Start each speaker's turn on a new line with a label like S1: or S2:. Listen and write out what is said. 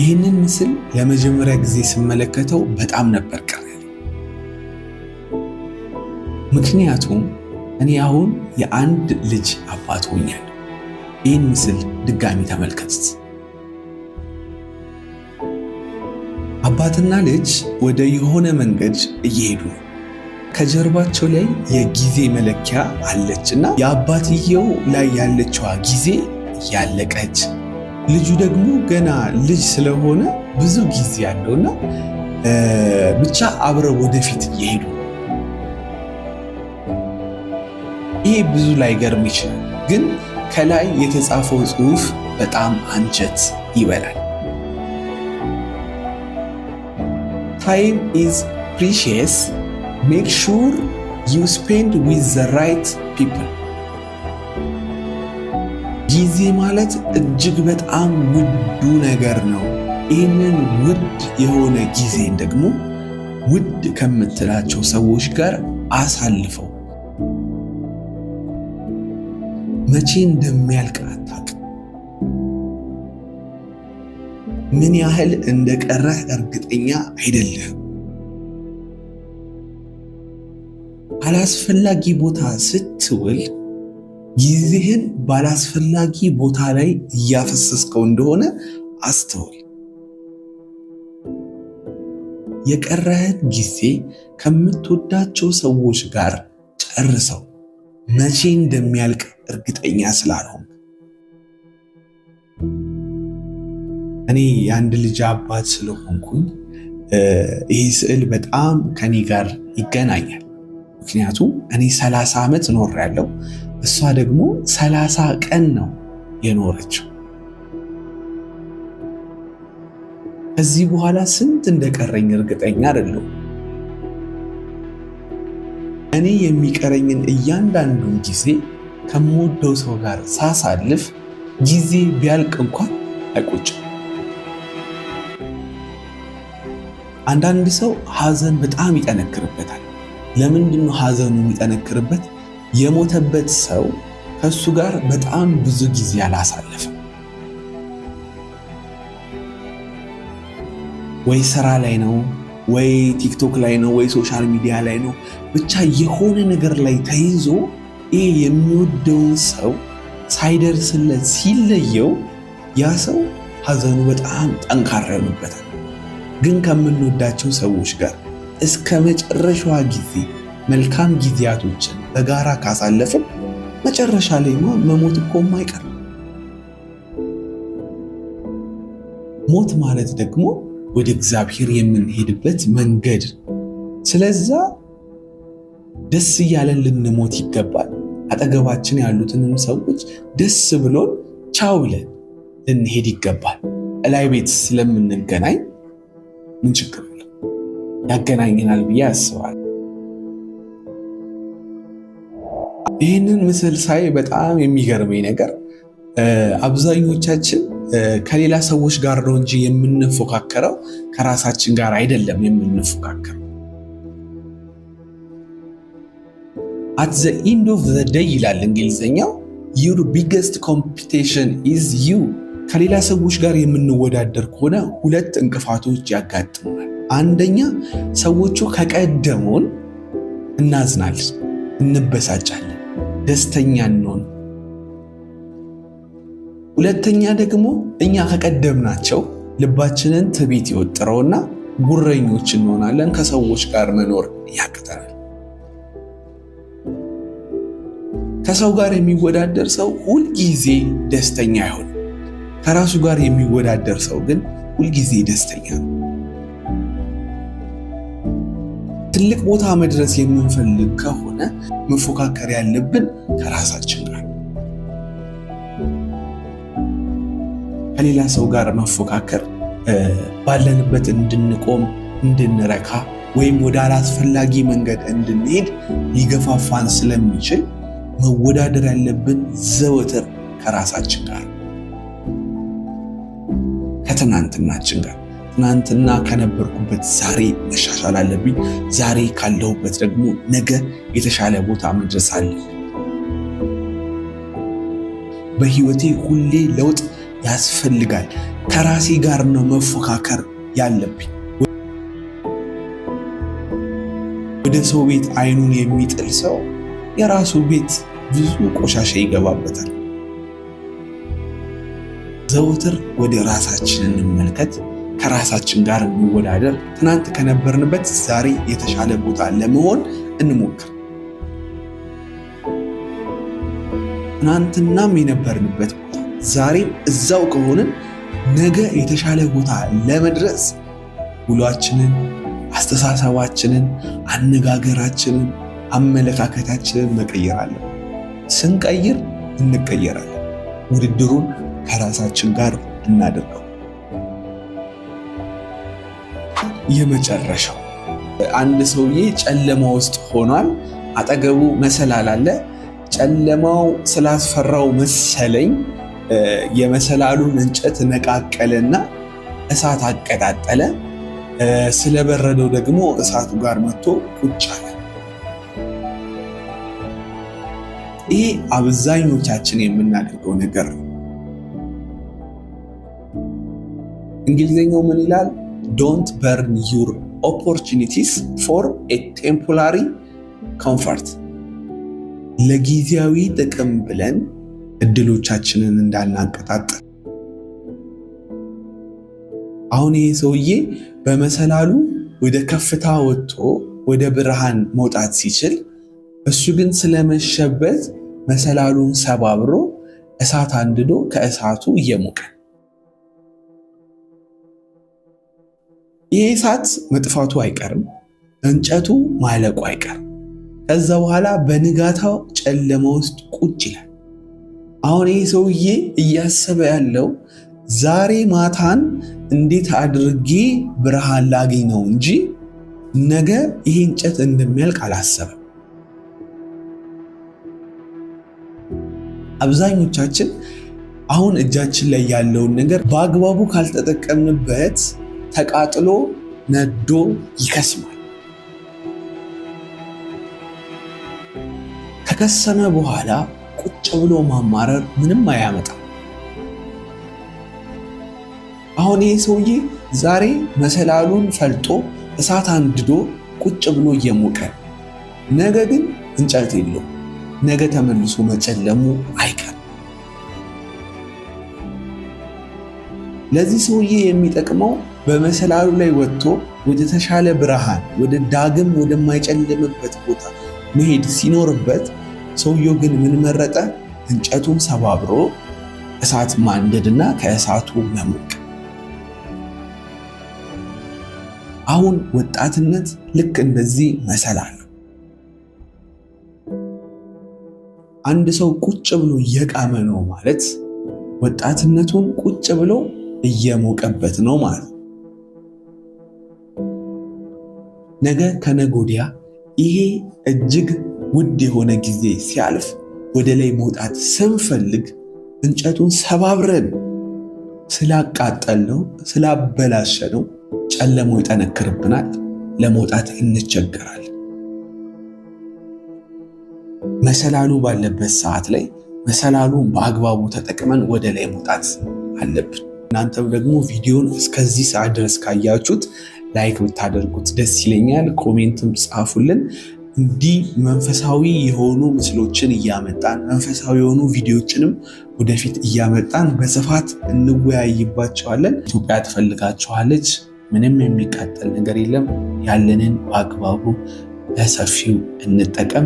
S1: ይህንን ምስል ለመጀመሪያ ጊዜ ስመለከተው በጣም ነበር ቀረ። ምክንያቱም እኔ አሁን የአንድ ልጅ አባት ሆኛለሁ። ይህን ምስል ድጋሚ ተመልከቱት። አባትና ልጅ ወደ የሆነ መንገድ እየሄዱ ነው። ከጀርባቸው ላይ የጊዜ መለኪያ አለችና የአባትየው ላይ ያለችዋ ጊዜ ያለቀች፣ ልጁ ደግሞ ገና ልጅ ስለሆነ ብዙ ጊዜ ያለውና ብቻ አብረው ወደፊት እየሄዱ ነው። ይሄ ብዙ ላይገርም ይችላል፣ ግን ከላይ የተጻፈው ጽሑፍ በጣም አንጀት ይበላል። Time is precious. Make sure you spend with the right people. ጊዜ ማለት እጅግ በጣም ውዱ ነገር ነው። ይህንን ውድ የሆነ ጊዜን ደግሞ ውድ ከምትላቸው ሰዎች ጋር አሳልፈው። መቼ እንደሚያልቅ አታውቅም። ምን ያህል እንደቀረህ እርግጠኛ አይደለህም። አላስፈላጊ ቦታ ስትውል ጊዜህን ባላስፈላጊ ቦታ ላይ እያፈሰስከው እንደሆነ አስተውል። የቀረህን ጊዜ ከምትወዳቸው ሰዎች ጋር ጨርሰው፣ መቼ እንደሚያልቅ እርግጠኛ ስላልሆንክ። እኔ የአንድ ልጅ አባት ስለሆንኩኝ ይህ ስዕል በጣም ከኔ ጋር ይገናኛል። ምክንያቱም እኔ 30 ዓመት ኖሬያለሁ፣ እሷ ደግሞ 30 ቀን ነው የኖረችው። ከዚህ በኋላ ስንት እንደቀረኝ እርግጠኛ አይደለሁም። እኔ የሚቀረኝን እያንዳንዱን ጊዜ ከምወደው ሰው ጋር ሳሳልፍ ጊዜ ቢያልቅ እንኳን አይቆጭም። አንዳንድ ሰው ሐዘን በጣም ይጠነክርበታል። ለምንድን ነው ሐዘኑ የሚጠነክርበት? የሞተበት ሰው ከሱ ጋር በጣም ብዙ ጊዜ አላሳለፈም። ወይ ስራ ላይ ነው፣ ወይ ቲክቶክ ላይ ነው፣ ወይ ሶሻል ሚዲያ ላይ ነው። ብቻ የሆነ ነገር ላይ ተይዞ ይሄ የሚወደውን ሰው ሳይደርስለት ሲለየው ያ ሰው ሐዘኑ በጣም ጠንካራ ይሆንበታል። ግን ከምንወዳቸው ሰዎች ጋር እስከ መጨረሻዋ ጊዜ መልካም ጊዜያቶችን በጋራ ካሳለፍን መጨረሻ ላይ መሞት እኮ የማይቀር። ሞት ማለት ደግሞ ወደ እግዚአብሔር የምንሄድበት መንገድ። ስለዛ ደስ እያለን ልንሞት ይገባል። አጠገባችን ያሉትንም ሰዎች ደስ ብሎን ቻው ብለን ልንሄድ ይገባል። እላይ ቤት ስለምንገናኝ ምን ችግር አለ? ያገናኘናል ብዬ አስባለሁ። ይህንን ምስል ሳይ በጣም የሚገርመኝ ነገር አብዛኞቻችን ከሌላ ሰዎች ጋር ነው እንጂ የምንፎካከረው ከራሳችን ጋር አይደለም የምንፎካከረው። at the end of the day ይላል እንግሊዘኛው፣ your biggest competition is you። ከሌላ ሰዎች ጋር የምንወዳደር ከሆነ ሁለት እንቅፋቶች ያጋጥሙናል። አንደኛ ሰዎቹ ከቀደሙን እናዝናለን፣ እንበሳጫለን፣ ደስተኛ እንሆን። ሁለተኛ ደግሞ እኛ ከቀደምናቸው ልባችንን ትዕቢት ይወጥረውና ጉረኞች እንሆናለን፣ ከሰዎች ጋር መኖር ያቅተናል። ከሰው ጋር የሚወዳደር ሰው ሁልጊዜ ደስተኛ አይሆንም። ከራሱ ጋር የሚወዳደር ሰው ግን ሁልጊዜ ደስተኛ ነው። ትልቅ ቦታ መድረስ የምንፈልግ ከሆነ መፎካከር ያለብን ከራሳችን ጋር። ከሌላ ሰው ጋር መፎካከር ባለንበት እንድንቆም፣ እንድንረካ ወይም ወደ አላስፈላጊ መንገድ እንድንሄድ ሊገፋፋን ስለሚችል መወዳደር ያለብን ዘወትር ከራሳችን ጋር፣ ከትናንትናችን ጋር። ትናንትና ከነበርኩበት ዛሬ መሻሻል አለብኝ፣ ዛሬ ካለሁበት ደግሞ ነገ የተሻለ ቦታ መድረስ አለብኝ። በህይወቴ ሁሌ ለውጥ ያስፈልጋል። ከራሴ ጋር ነው መፎካከር ያለብኝ። ወደ ሰው ቤት አይኑን የሚጥል ሰው የራሱ ቤት ብዙ ቆሻሻ ይገባበታል። ዘውትር ወደ ራሳችን እንመልከት፣ ከራሳችን ጋር እንወዳደር። ትናንት ከነበርንበት ዛሬ የተሻለ ቦታ ለመሆን እንሞክር። ትናንትናም የነበርንበት ቦታ ዛሬም እዛው ከሆንን ነገ የተሻለ ቦታ ለመድረስ ውሏችንን፣ አስተሳሰባችንን፣ አነጋገራችንን፣ አመለካከታችንን መቀየር አለን። ስንቀይር እንቀየራለን። ውድድሩን ከራሳችን ጋር እናደርገው። የመጨረሻው አንድ ሰውዬ ጨለማ ውስጥ ሆኗል። አጠገቡ መሰላል አለ። ጨለማው ስላስፈራው መሰለኝ የመሰላሉን እንጨት ነቃቀለና እሳት አቀጣጠለ። ስለበረደው ደግሞ እሳቱ ጋር መጥቶ ቁጭ አለ። ይህ አብዛኞቻችን የምናደርገው ነገር ነው። እንግሊዝኛው ምን ይላል? ዶንት በርን ዩር ኦፖርቹኒቲስ ፎር ኤ ቴምፖራሪ ኮምፈርት። ለጊዜያዊ ጥቅም ብለን እድሎቻችንን እንዳናቀጣጥል። አሁን ይሄ ሰውዬ በመሰላሉ ወደ ከፍታ ወጥቶ ወደ ብርሃን መውጣት ሲችል፣ እሱ ግን ስለመሸበት መሰላሉን ሰባብሮ እሳት አንድዶ ከእሳቱ እየሞቀ። ይህ እሳት መጥፋቱ አይቀርም፣ እንጨቱ ማለቁ አይቀርም። ከዛ በኋላ በንጋታው ጨለማ ውስጥ ቁጭ ይላል። አሁን ይህ ሰውዬ እያሰበ ያለው ዛሬ ማታን እንዴት አድርጌ ብርሃን ላገኝ ነው እንጂ ነገ ይሄ እንጨት እንደሚያልቅ አላሰበም። አብዛኞቻችን አሁን እጃችን ላይ ያለውን ነገር በአግባቡ ካልተጠቀምንበት ተቃጥሎ ነዶ ይከስማል። ከከሰመ በኋላ ቁጭ ብሎ ማማረር ምንም አያመጣም። አሁን ይህ ሰውዬ ዛሬ መሰላሉን ፈልጦ እሳት አንድዶ ቁጭ ብሎ እየሞቀ፣ ነገ ግን እንጨት የለው፣ ነገ ተመልሶ መጨለሙ አይቀርም። ለዚህ ሰውዬ የሚጠቅመው በመሰላሉ ላይ ወጥቶ ወደ ተሻለ ብርሃን፣ ወደ ዳግም ወደማይጨልምበት ቦታ መሄድ ሲኖርበት፣ ሰውየው ግን ምን መረጠ? እንጨቱን ሰባብሮ እሳት ማንደድና ከእሳቱ መሞቅ። አሁን ወጣትነት ልክ እንደዚህ መሰላል ነው። አንድ ሰው ቁጭ ብሎ እየቃመ ነው ማለት ወጣትነቱን ቁጭ ብሎ እየሞቀበት ነው ማለት ነው። ነገ ከነገ ወዲያ ይሄ እጅግ ውድ የሆነ ጊዜ ሲያልፍ ወደ ላይ መውጣት ስንፈልግ እንጨቱን ሰባብረን ስላቃጠልነው ስላበላሸነው ጨለማው ይጠነክርብናል፣ ለመውጣት እንቸገራለን። መሰላሉ ባለበት ሰዓት ላይ መሰላሉን በአግባቡ ተጠቅመን ወደ ላይ መውጣት አለብን። እናንተም ደግሞ ቪዲዮን እስከዚህ ሰዓት ድረስ ካያችሁት ላይክ ብታደርጉት ደስ ይለኛል። ኮሜንትም ጻፉልን። እንዲህ መንፈሳዊ የሆኑ ምስሎችን እያመጣን መንፈሳዊ የሆኑ ቪዲዮችንም ወደፊት እያመጣን በስፋት እንወያይባቸዋለን። ኢትዮጵያ ትፈልጋችኋለች። ምንም የሚቃጠል ነገር የለም። ያለንን በአግባቡ በሰፊው እንጠቀም።